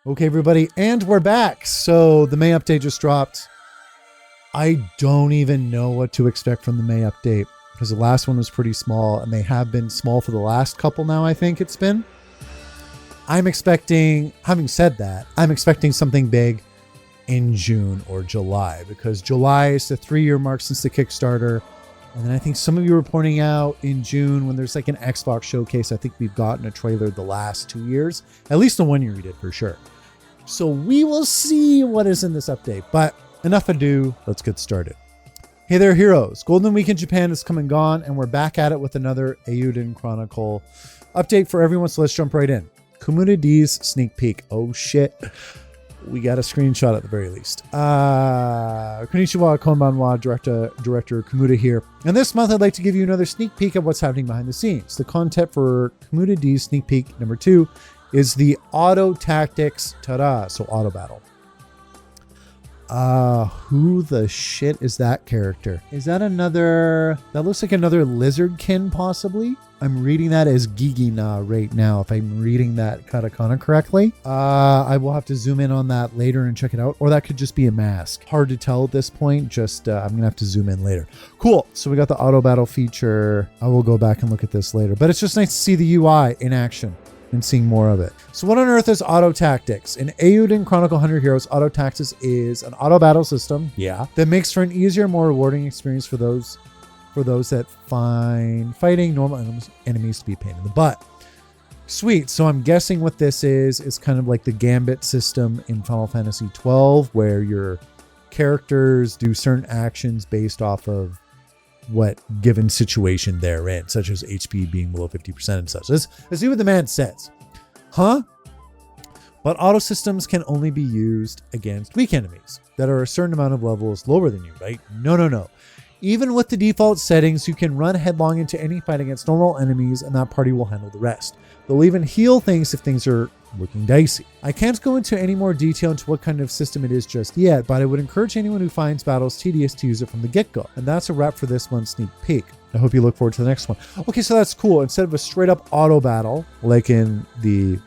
Okay, everybody, and we're back. So the May update just dropped. I don't even know what to expect from the May update because the last one was pretty small and they have been small for the last couple now, I think it's been. I'm expecting, having said that, I'm expecting something big in June or July because July is the 3-year mark since the Kickstarter. And then I think some of you were pointing out in June when there's like an Xbox showcase, I think we've gotten a trailer the last 2 years, at least the 1 year we did for sure. So we will see what is in this update, but enough ado, let's get started. Hey there, heroes. Golden Week in Japan is come and gone, and we're back at it with another Eiyuden Chronicle update for everyone, so let's jump right in. Komuna D's sneak peek. Oh shit. We got a screenshot at the very least. Konnichiwa, konbanwa, director Komuna here. And this month, I'd like to give you another sneak peek of what's happening behind the scenes. The content for Komuna D's sneak peek number 2 is the auto tactics, so auto battle. Who the shit is that character? Is that another, that looks like another lizardkin possibly? I'm reading that as Gigina right now, if I'm reading that katakana correctly. I will have to zoom in on that later and check it out, or that could just be a mask. Hard to tell at this point, just I'm gonna have to zoom in later. Cool, so we got the auto battle feature. I will go back and look at this later, but it's just nice to see the UI in action and seeing more of it. So what on earth is auto tactics? In Eiyuden Chronicle 100 Heroes, auto tactics is an auto battle system, that makes for an easier, more rewarding experience for those that find fighting normal enemies to be a pain in the butt. Sweet. So I'm guessing what this is kind of like the Gambit system in Final Fantasy XII, where your characters do certain actions based off of what given situation they're in, such as HP being below 50% and such. Let's see what the man says. Huh? But auto systems can only be used against weak enemies that are a certain amount of levels lower than you, right? No. Even with the default settings, you can run headlong into any fight against normal enemies and that party will handle the rest. They'll even heal things if things are looking dicey. I can't go into any more detail into what kind of system it is just yet, but I would encourage anyone who finds battles tedious to use it from the get-go. And that's a wrap for this month's sneak peek. I hope you look forward to the next one. Okay, so that's cool. Instead of a straight up auto battle, like in the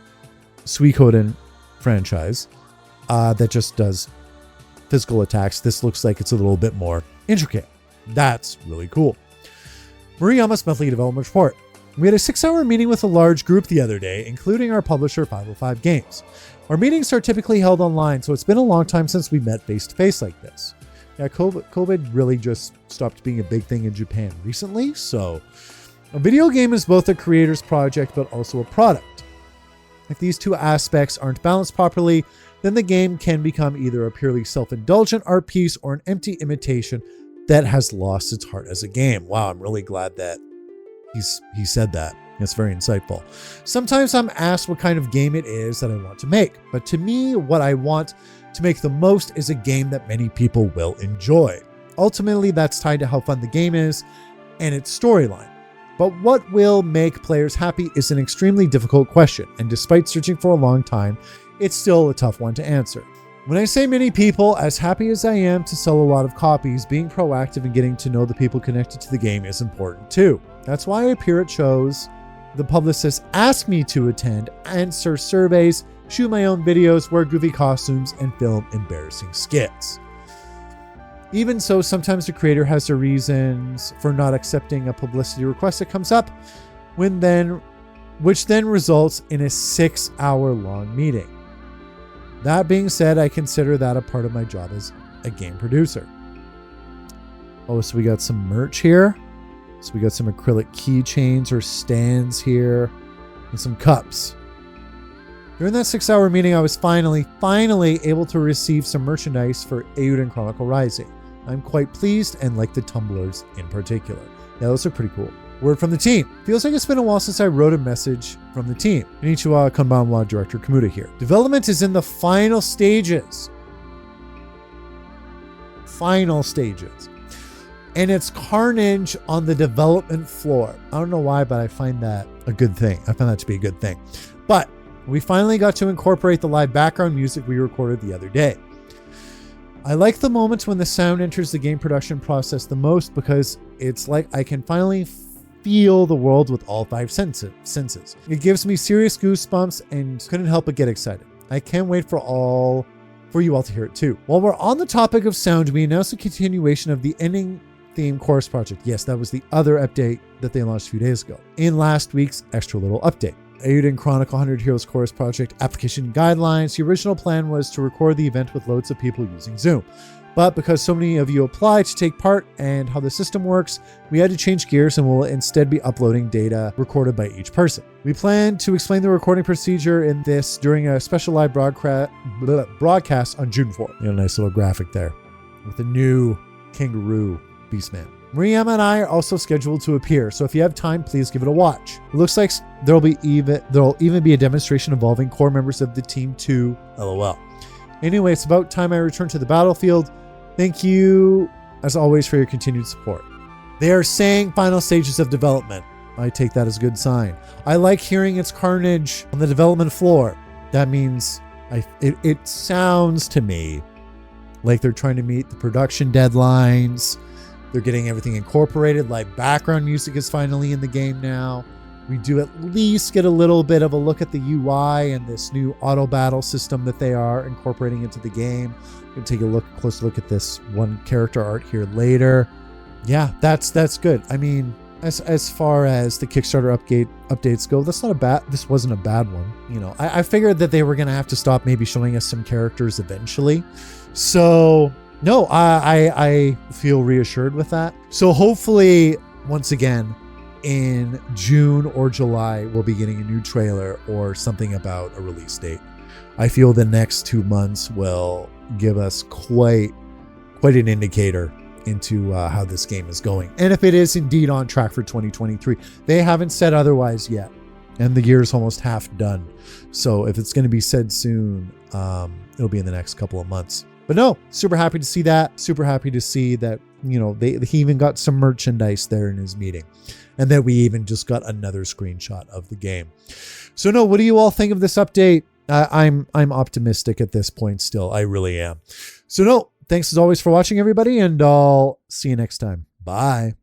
Suikoden franchise, that just does physical attacks, this looks like it's a little bit more intricate. That's really cool. Murayama's monthly development report. We had a 6-hour meeting with a large group the other day, including our publisher 505 Games. Our meetings are typically held online, so it's been a long time since we met face-to-face like this. Yeah, COVID really just stopped being a big thing in Japan recently, so a video game is both a creator's project but also a product. If these two aspects aren't balanced properly, then the game can become either a purely self-indulgent art piece or an empty imitation that has lost its heart as a game. Wow, I'm really glad that he said that. That's very insightful. Sometimes I'm asked what kind of game it is that I want to make, but to me, what I want to make the most is a game that many people will enjoy. Ultimately, that's tied to how fun the game is and its storyline. But what will make players happy is an extremely difficult question, and despite searching for a long time, it's still a tough one to answer. When I say many people, as happy as I am to sell a lot of copies, being proactive and getting to know the people connected to the game is important too. That's why I appear at shows, the publicists ask me to attend, answer surveys, shoot my own videos, wear goofy costumes, and film embarrassing skits. Even so, sometimes the creator has their reasons for not accepting a publicity request that comes up, which then results in a 6-hour long meeting. That being said, I consider that a part of my job as a game producer. Oh, so we got some merch here. So we got some acrylic keychains or stands here and some cups. During that 6-hour meeting, I was finally able to receive some merchandise for Eiyuden Chronicle Rising. I'm quite pleased and like the tumblers in particular. Yeah, those are pretty cool. Word from the team. Feels like it's been a while since I wrote a message from the team. Konnichiwa, konbanwa, director Komuna here. Development is in the final stages. And it's carnage on the development floor. I don't know why, but I find that a good thing. I find that to be a good thing. But we finally got to incorporate the live background music we recorded the other day. I like the moments when the sound enters the game production process the most because it's like I can finally feel the world with all 5 senses. It gives me serious goosebumps and couldn't help but get excited. I can't wait for you all to hear it too. While we're on the topic of sound, we announced a continuation of the ending theme chorus project. Yes, that was the other update that they launched a few days ago in last week's extra little update. Eiyuden Chronicle 100 Heroes Chorus Project application guidelines. The original plan was to record the event with loads of people using Zoom. But because so many of you applied to take part and how the system works, we had to change gears and will instead be uploading data recorded by each person. We plan to explain the recording procedure in this during a special live broadcast on June 4th. You know, nice little graphic there with the new kangaroo Beastman. Mariam and I are also scheduled to appear, so if you have time, please give it a watch. It looks like there'll even be a demonstration involving core members of the team too. LOL. Anyway, it's about time I return to the battlefield. Thank you, as always, for your continued support. They are saying final stages of development. I take that as a good sign. I like hearing its carnage on the development floor. That means it sounds to me like they're trying to meet the production deadlines. They're getting everything incorporated. Like background music is finally in the game now. We do at least get a little bit of a look at the UI and this new auto battle system that they are incorporating into the game. We'll take a close look at this one character art here later. Yeah, that's good. I mean, as far as the Kickstarter updates go, this wasn't a bad one. You know, I figured that they were gonna have to stop maybe showing us some characters eventually. So no, I feel reassured with that. So hopefully, once again, in June or July, we'll be getting a new trailer or something about a release date. I feel the next 2 months will give us quite an indicator into how this game is going. And if it is indeed on track for 2023, they haven't said otherwise yet. And the year's almost half done. So if it's going to be said soon, it'll be in the next couple of months. But no, super happy to see that. Super happy to see that, you know, he even got some merchandise there in his meeting. And that we even just got another screenshot of the game. So no, what do you all think of this update? I'm optimistic at this point still. I really am. So no, thanks as always for watching, everybody, and I'll see you next time. Bye.